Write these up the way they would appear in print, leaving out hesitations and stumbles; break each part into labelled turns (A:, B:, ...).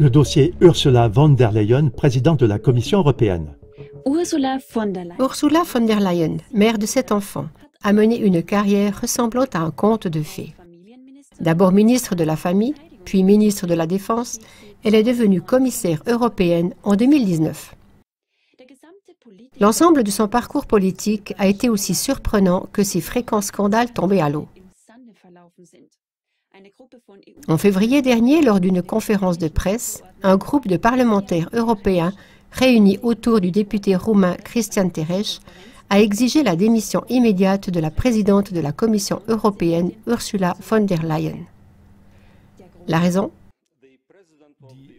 A: Le dossier Ursula von der Leyen, présidente de la Commission européenne.
B: Ursula von der Leyen, mère de 7 enfants, a mené une carrière ressemblant à un conte de fées. D'abord ministre de la Famille, puis ministre de la Défense, elle est devenue commissaire européenne en 2019. L'ensemble de son parcours politique a été aussi surprenant que ses fréquents scandales tombés à l'eau. En février dernier, lors d'une conférence de presse, un groupe de parlementaires européens réunis autour du député roumain Cristian Terhes a exigé la démission immédiate de la présidente de la Commission européenne Ursula von der Leyen. La raison ?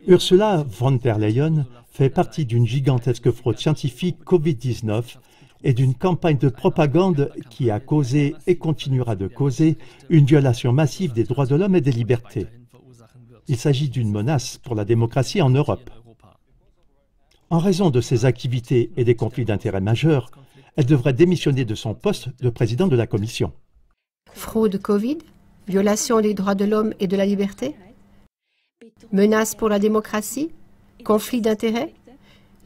A: Ursula von der Leyen fait partie d'une gigantesque fraude scientifique Covid-19 et d'une campagne de propagande qui a causé et continuera de causer une violation massive des droits de l'homme et des libertés. Il s'agit d'une menace pour la démocratie en Europe. En raison de ses activités et des conflits d'intérêts majeurs, elle devrait démissionner de son poste de président de la Commission.
B: Fraude Covid, violation des droits de l'homme et de la liberté, menace pour la démocratie, conflit d'intérêts.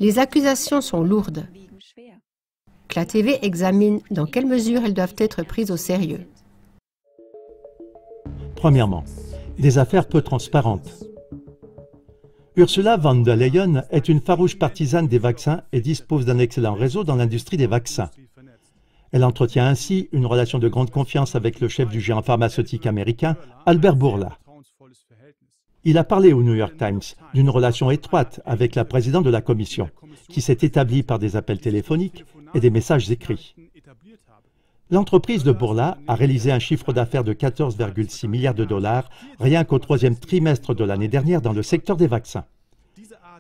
B: Les accusations sont lourdes. Que la TV examine dans quelle mesure elles doivent être prises au sérieux.
A: Premièrement, des affaires peu transparentes. Ursula von der Leyen est une farouche partisane des vaccins et dispose d'un excellent réseau dans l'industrie des vaccins. Elle entretient ainsi une relation de grande confiance avec le chef du géant pharmaceutique américain, Albert Bourla. Il a parlé au New York Times d'une relation étroite avec la présidente de la Commission, qui s'est établie par des appels téléphoniques et des messages écrits. L'entreprise de Bourla a réalisé un chiffre d'affaires de 14,6 milliards de dollars rien qu'au troisième trimestre de l'année dernière dans le secteur des vaccins.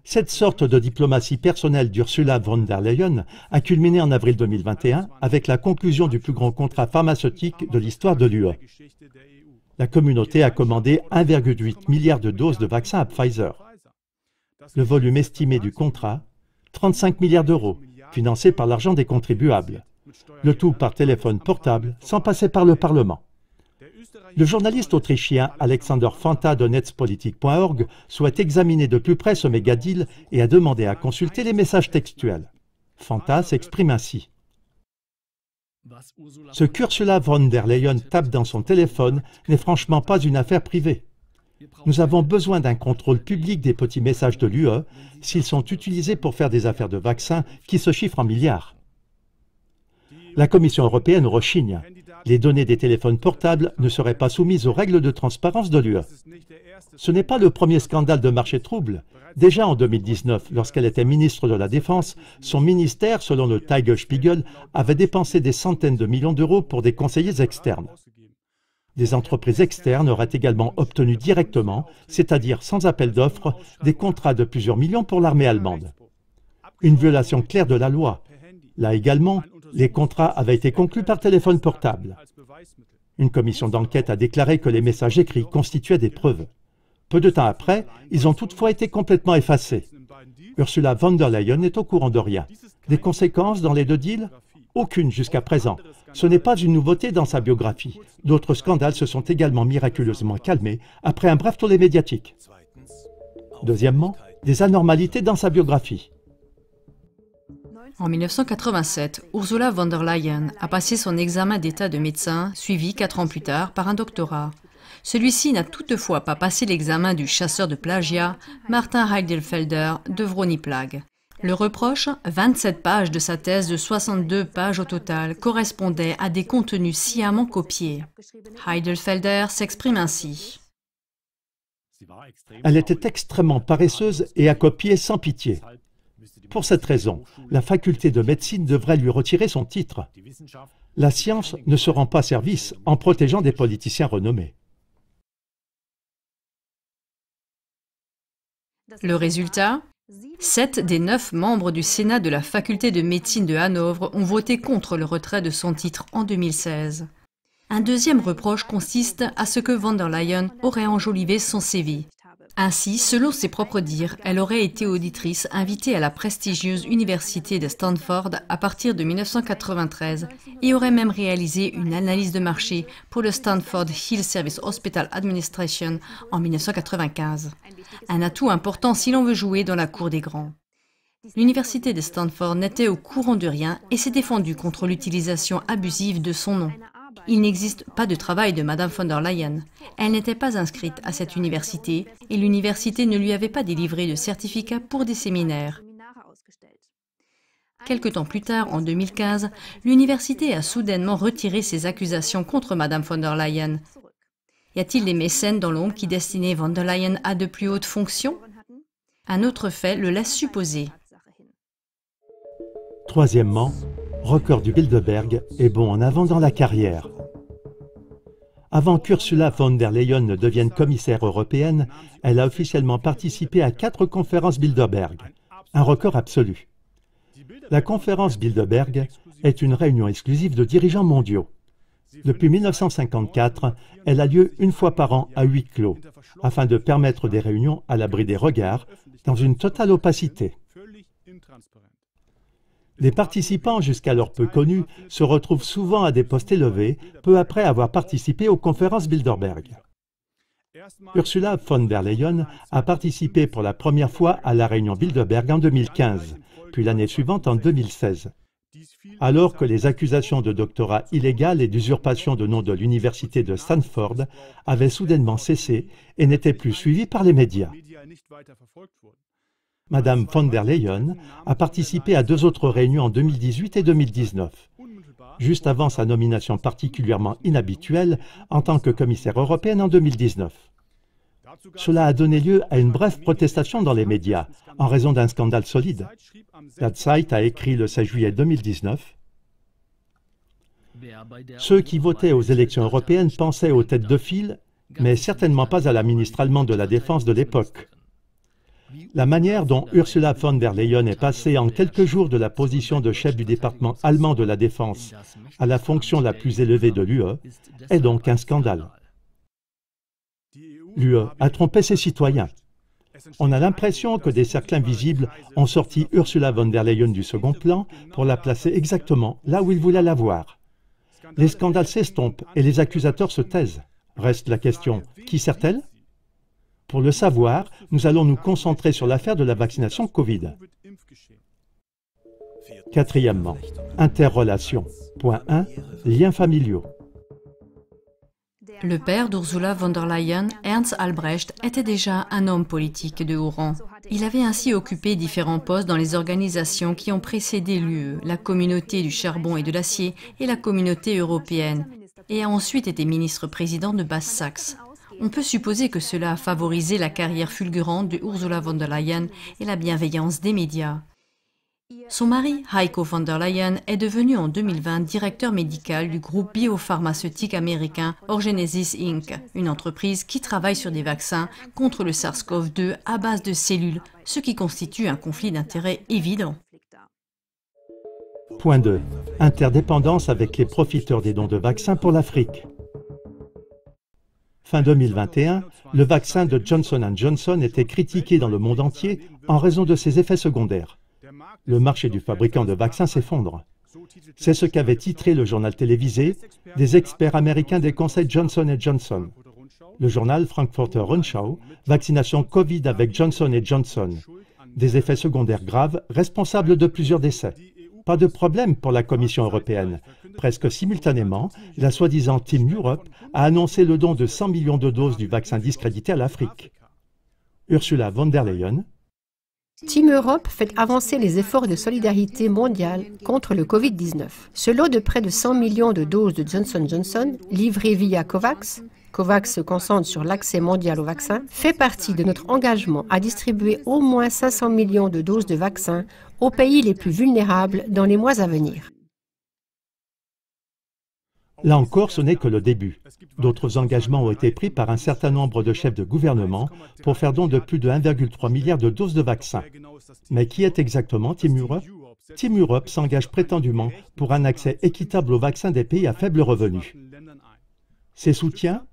A: Cette sorte de diplomatie personnelle d'Ursula von der Leyen a culminé en avril 2021 avec la conclusion du plus grand contrat pharmaceutique de l'histoire de l'UE. La communauté a commandé 1,8 milliard de doses de vaccins à Pfizer. Le volume estimé du contrat, 35 milliards d'euros, financé par l'argent des contribuables. Le tout par téléphone portable, sans passer par le Parlement. Le journaliste autrichien Alexander Fanta de Netzpolitik.org souhaite examiner de plus près ce méga-deal et a demandé à consulter les messages textuels. Fanta s'exprime ainsi. Ce qu'Ursula von der Leyen tape dans son téléphone n'est franchement pas une affaire privée. Nous avons besoin d'un contrôle public des petits messages de l'UE s'ils sont utilisés pour faire des affaires de vaccins qui se chiffrent en milliards. La Commission européenne rechigne. Les données des téléphones portables ne seraient pas soumises aux règles de transparence de l'UE. Ce n'est pas le premier scandale de marché trouble. Déjà en 2019, lorsqu'elle était ministre de la Défense, son ministère, selon le Tagesspiegel, avait dépensé des centaines de millions d'euros pour des conseillers externes. Des entreprises externes auraient également obtenu directement, c'est-à-dire sans appel d'offres, des contrats de plusieurs millions pour l'armée allemande. Une violation claire de la loi. Là également, les contrats avaient été conclus par téléphone portable. Une commission d'enquête a déclaré que les messages écrits constituaient des preuves. Peu de temps après, ils ont toutefois été complètement effacés. Ursula von der Leyen n'est au courant de rien. Des conséquences dans les deux deals? Aucune jusqu'à présent. Ce n'est pas une nouveauté dans sa biographie. D'autres scandales se sont également miraculeusement calmés après un bref tollé médiatique. Deuxièmement, des anormalités dans sa biographie.
C: En 1987, Ursula von der Leyen a passé son examen d'état de médecin, suivi 4 ans plus tard par un doctorat. Celui-ci n'a toutefois pas passé l'examen du chasseur de plagiat, Martin Heidelfelder de Wroni-Plague. Le reproche, 27 pages de sa thèse de 62 pages au total, correspondaient à des contenus sciemment copiés. Heidelfelder s'exprime ainsi.
A: Elle était extrêmement paresseuse et a copié sans pitié. Pour cette raison, la faculté de médecine devrait lui retirer son titre. La science ne se rend pas service en protégeant des politiciens renommés.
C: Le résultat ? 7 des 9 membres du Sénat de la faculté de médecine de Hanovre ont voté contre le retrait de son titre en 2016. Un deuxième reproche consiste à ce que von der Leyen aurait enjolivé son CV. Ainsi, selon ses propres dires, elle aurait été auditrice invitée à la prestigieuse université de Stanford à partir de 1993 et aurait même réalisé une analyse de marché pour le Stanford Health Service Hospital Administration en 1995. Un atout important si l'on veut jouer dans la cour des grands. L'université de Stanford n'était au courant de rien et s'est défendue contre l'utilisation abusive de son nom. Il n'existe pas de travail de Madame von der Leyen. Elle n'était pas inscrite à cette université et l'université ne lui avait pas délivré de certificat pour des séminaires. Quelque temps plus tard, en 2015, l'université a soudainement retiré ses accusations contre Madame von der Leyen. Y a-t-il des mécènes dans l'ombre qui destinaient von der Leyen à de plus hautes fonctions? Un autre fait le laisse supposer.
A: Troisièmement, record du Bilderberg est bon en avant dans la carrière. Avant qu'Ursula von der Leyen ne devienne commissaire européenne, elle a officiellement participé à 4 conférences Bilderberg, un record absolu. La conférence Bilderberg est une réunion exclusive de dirigeants mondiaux. Depuis 1954, elle a lieu une fois par an à huis clos, afin de permettre des réunions à l'abri des regards, dans une totale opacité. Les participants, jusqu'alors peu connus, se retrouvent souvent à des postes élevés, peu après avoir participé aux conférences Bilderberg. Ursula von der Leyen a participé pour la première fois à la réunion Bilderberg en 2015, puis l'année suivante en 2016. Alors que les accusations de doctorat illégal et d'usurpation de nom de l'université de Stanford avaient soudainement cessé et n'étaient plus suivies par les médias. Madame von der Leyen a participé à 2 autres réunions en 2018 et 2019, juste avant sa nomination particulièrement inhabituelle en tant que commissaire européenne en 2019. Cela a donné lieu à une brève protestation dans les médias, en raison d'un scandale solide. La Zeit a écrit le 16 juillet 2019 « Ceux qui votaient aux élections européennes pensaient aux têtes de file, mais certainement pas à la ministre allemande de la Défense de l'époque. La manière dont Ursula von der Leyen est passée en quelques jours de la position de chef du département allemand de la Défense à la fonction la plus élevée de l'UE est donc un scandale. L'UE a trompé ses citoyens. On a l'impression que des cercles invisibles ont sorti Ursula von der Leyen du second plan pour la placer exactement là où ils voulaient la voir. Les scandales s'estompent et les accusateurs se taisent. Reste la question, qui sert-elle ? Pour le savoir, nous allons nous concentrer sur l'affaire de la vaccination Covid. Quatrièmement, interrelations. Point 1, liens familiaux.
C: Le père d'Ursula von der Leyen, Ernst Albrecht, était déjà un homme politique de haut rang. Il avait ainsi occupé différents postes dans les organisations qui ont précédé l'UE, la communauté du charbon et de l'acier et la communauté européenne, et a ensuite été ministre-président de Basse-Saxe. On peut supposer que cela a favorisé la carrière fulgurante de Ursula von der Leyen et la bienveillance des médias. Son mari, Heiko von der Leyen, est devenu en 2020 directeur médical du groupe biopharmaceutique américain Orgenesis Inc., une entreprise qui travaille sur des vaccins contre le SARS-CoV-2 à base de cellules, ce qui constitue un conflit d'intérêts évident.
A: Point 2. Interdépendance avec les profiteurs des dons de vaccins pour l'Afrique. Fin 2021, le vaccin de Johnson & Johnson était critiqué dans le monde entier en raison de ses effets secondaires. Le marché du fabricant de vaccins s'effondre. C'est ce qu'avait titré le journal télévisé des experts américains des conseils Johnson & Johnson. Le journal Frankfurter Rundschau, vaccination Covid avec Johnson & Johnson. Des effets secondaires graves responsables de plusieurs décès. Pas de problème pour la Commission européenne. Presque simultanément, la soi-disant Team Europe a annoncé le don de 100 millions de doses du vaccin discrédité à l'Afrique. Ursula von der Leyen.
B: Team Europe fait avancer les efforts de solidarité mondiale contre le Covid-19. Ce lot de près de 100 millions de doses de Johnson & Johnson, livré via COVAX, COVAX se concentre sur l'accès mondial au vaccin, fait partie de notre engagement à distribuer au moins 500 millions de doses de vaccins aux pays les plus vulnérables dans les mois à venir.
A: Là encore, ce n'est que le début. D'autres engagements ont été pris par un certain nombre de chefs de gouvernement pour faire don de plus de 1,3 milliard de doses de vaccins. Mais qui est exactement Team Europe? Team Europe s'engage prétendument pour un accès équitable aux vaccins des pays à faible revenu. Ces soutiens?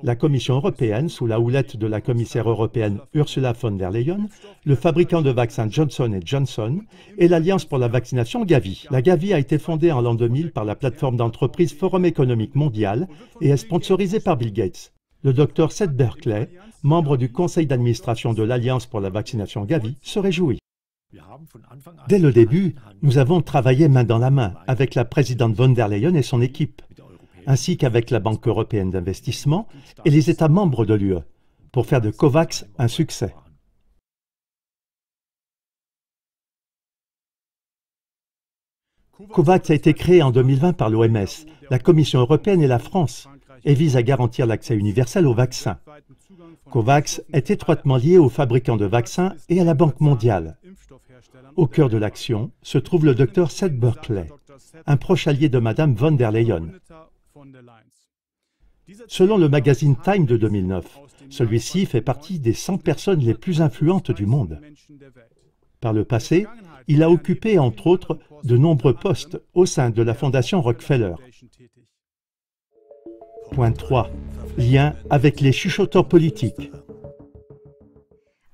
A: la Commission européenne, sous la houlette de la commissaire européenne Ursula von der Leyen, le fabricant de vaccins Johnson & Johnson et l'Alliance pour la vaccination Gavi. La Gavi a été fondée en l'an 2000 par la plateforme d'entreprise Forum économique mondial et est sponsorisée par Bill Gates. Le docteur Seth Berkley, membre du conseil d'administration de l'Alliance pour la vaccination Gavi, se réjouit. Dès le début, nous avons travaillé main dans la main avec la présidente von der Leyen et son équipe, ainsi qu'avec la Banque européenne d'investissement et les États membres de l'UE, pour faire de COVAX un succès. COVAX a été créé en 2020 par l'OMS, la Commission européenne et la France, et vise à garantir l'accès universel aux vaccins. COVAX est étroitement lié aux fabricants de vaccins et à la Banque mondiale. Au cœur de l'action se trouve le docteur Seth Berkley, un proche allié de Madame von der Leyen. Selon le magazine Time de 2009, celui-ci fait partie des 100 personnes les plus influentes du monde. Par le passé, il a occupé, entre autres, de nombreux postes au sein de la Fondation Rockefeller. Point 3. Lien avec les chuchoteurs politiques.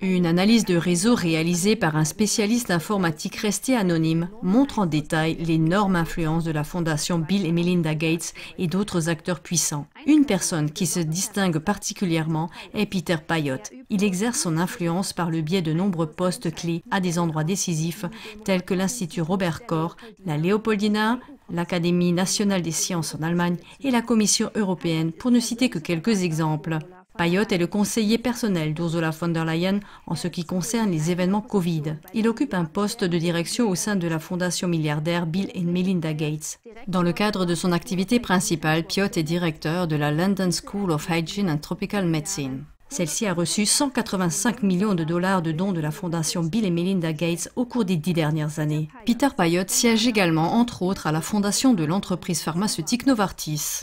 C: Une analyse de réseau réalisée par un spécialiste informatique resté anonyme montre en détail l'énorme influence de la fondation Bill et Melinda Gates et d'autres acteurs puissants. Une personne qui se distingue particulièrement est Peter Payot. Il exerce son influence par le biais de nombreux postes clés à des endroits décisifs tels que l'Institut Robert Koch, la Leopoldina, l'Académie nationale des sciences en Allemagne et la Commission européenne, pour ne citer que quelques exemples. Payot est le conseiller personnel d'Ursula von der Leyen en ce qui concerne les événements Covid. Il occupe un poste de direction au sein de la fondation milliardaire Bill et Melinda Gates. Dans le cadre de son activité principale, Payot est directeur de la London School of Hygiene and Tropical Medicine. Celle-ci a reçu 185 millions de dollars de dons de la fondation Bill et Melinda Gates au cours des 10 dernières années. Peter Payot siège également, entre autres, à la fondation de l'entreprise pharmaceutique Novartis.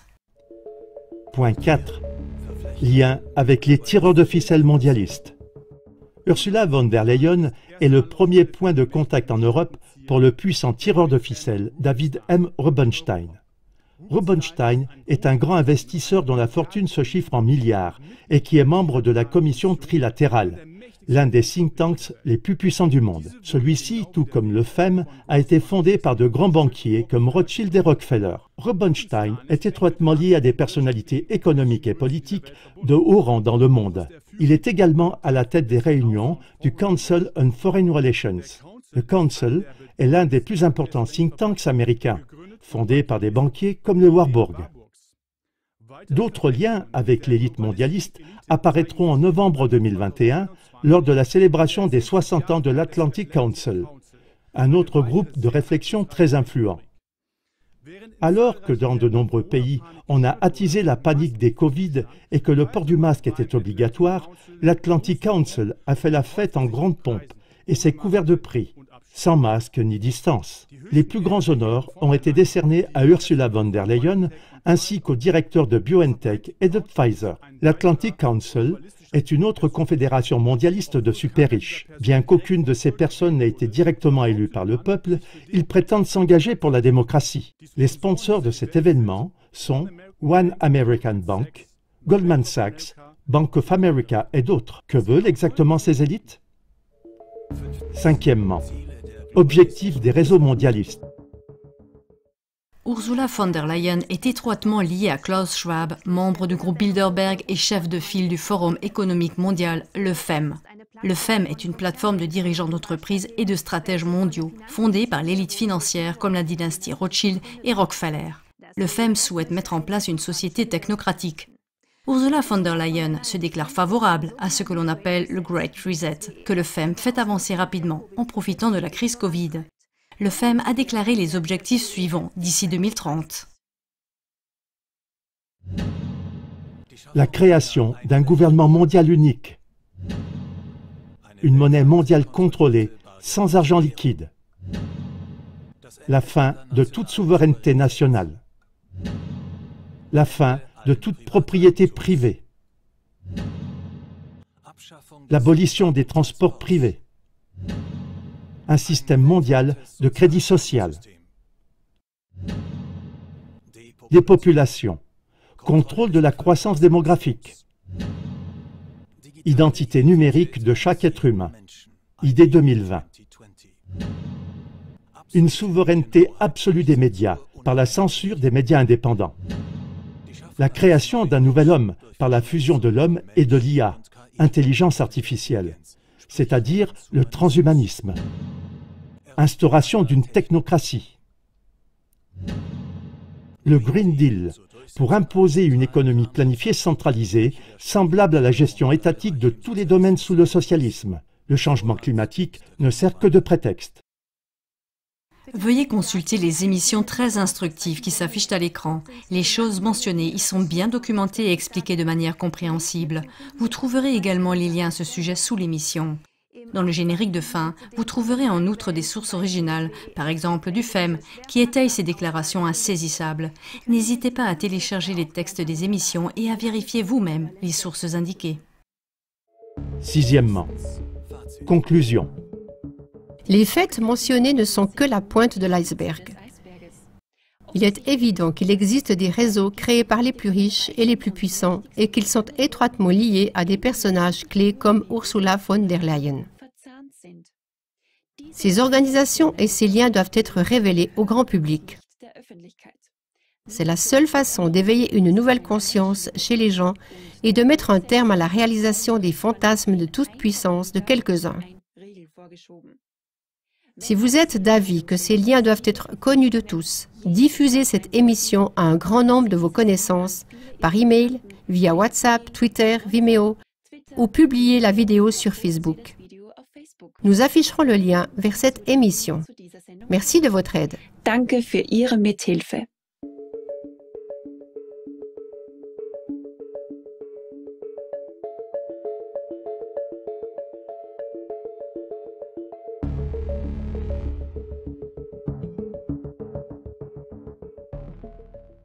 A: Point 4. Lien avec les tireurs de ficelle mondialistes. Ursula von der Leyen est le premier point de contact en Europe pour le puissant tireur de ficelle David M. Rubenstein. Rubenstein est un grand investisseur dont la fortune se chiffre en milliards et qui est membre de la commission trilatérale, l'un des think tanks les plus puissants du monde. Celui-ci, tout comme le FEM, a été fondé par de grands banquiers comme Rothschild et Rockefeller. Rubenstein est étroitement lié à des personnalités économiques et politiques de haut rang dans le monde. Il est également à la tête des réunions du Council on Foreign Relations. Le Council est l'un des plus importants think tanks américains, fondé par des banquiers comme le Warburg. D'autres liens avec l'élite mondialiste apparaîtront en novembre 2021 lors de la célébration des 60 ans de l'Atlantic Council, un autre groupe de réflexion très influent. Alors que dans de nombreux pays, on a attisé la panique des Covid et que le port du masque était obligatoire, l'Atlantic Council a fait la fête en grande pompe et s'est couvert de prix, sans masque ni distance. Les plus grands honneurs ont été décernés à Ursula von der Leyen ainsi qu'aux directeurs de BioNTech et de Pfizer. L'Atlantic Council est une autre confédération mondialiste de super riches. Bien qu'aucune de ces personnes n'ait été directement élue par le peuple, ils prétendent s'engager pour la démocratie. Les sponsors de cet événement sont One American Bank, Goldman Sachs, Bank of America et d'autres. Que veulent exactement ces élites? Cinquièmement, objectif des réseaux mondialistes.
C: Ursula von der Leyen est étroitement liée à Klaus Schwab, membre du groupe Bilderberg et chef de file du Forum économique mondial, le FEM. Le FEM est une plateforme de dirigeants d'entreprises et de stratèges mondiaux, fondée par l'élite financière comme la dynastie Rothschild et Rockefeller. Le FEM souhaite mettre en place une société technocratique. Ursula von der Leyen se déclare favorable à ce que l'on appelle le Great Reset, que le FEM fait avancer rapidement en profitant de la crise Covid. Le FEM a déclaré les objectifs suivants d'ici 2030.
A: La création d'un gouvernement mondial unique, une monnaie mondiale contrôlée, sans argent liquide, la fin de toute souveraineté nationale, la fin de toute propriété privée, l'abolition des transports privés, un système mondial de crédit social, des populations, Contrôle de la croissance démographique. Identité numérique de chaque être humain. Idée 2020. Une souveraineté absolue des médias par la censure des médias indépendants. La création d'un nouvel homme par la fusion de l'homme et de l'IA, intelligence artificielle, c'est-à-dire le transhumanisme. Instauration d'une technocratie. Le Green Deal, pour imposer une économie planifiée centralisée, semblable à la gestion étatique de tous les domaines sous le socialisme. Le changement climatique ne sert que de prétexte.
C: Veuillez consulter les émissions très instructives qui s'affichent à l'écran. Les choses mentionnées y sont bien documentées et expliquées de manière compréhensible. Vous trouverez également les liens à ce sujet sous l'émission. Dans le générique de fin, vous trouverez en outre des sources originales, par exemple du FEM, qui étaye ces déclarations insaisissables. N'hésitez pas à télécharger les textes des émissions et à vérifier vous-même les sources indiquées.
A: Sixièmement, conclusion.
B: Les faits mentionnés ne sont que la pointe de l'iceberg. Il est évident qu'il existe des réseaux créés par les plus riches et les plus puissants et qu'ils sont étroitement liés à des personnages clés comme Ursula von der Leyen. Ces organisations et ces liens doivent être révélés au grand public. C'est la seule façon d'éveiller une nouvelle conscience chez les gens et de mettre un terme à la réalisation des fantasmes de toute puissance de quelques-uns. Si vous êtes d'avis que ces liens doivent être connus de tous, diffusez cette émission à un grand nombre de vos connaissances, par email, via WhatsApp, Twitter, Vimeo, ou publiez la vidéo sur Facebook. Nous afficherons le lien vers cette émission. Merci de votre aide.
D: Danke für Ihre Mithilfe.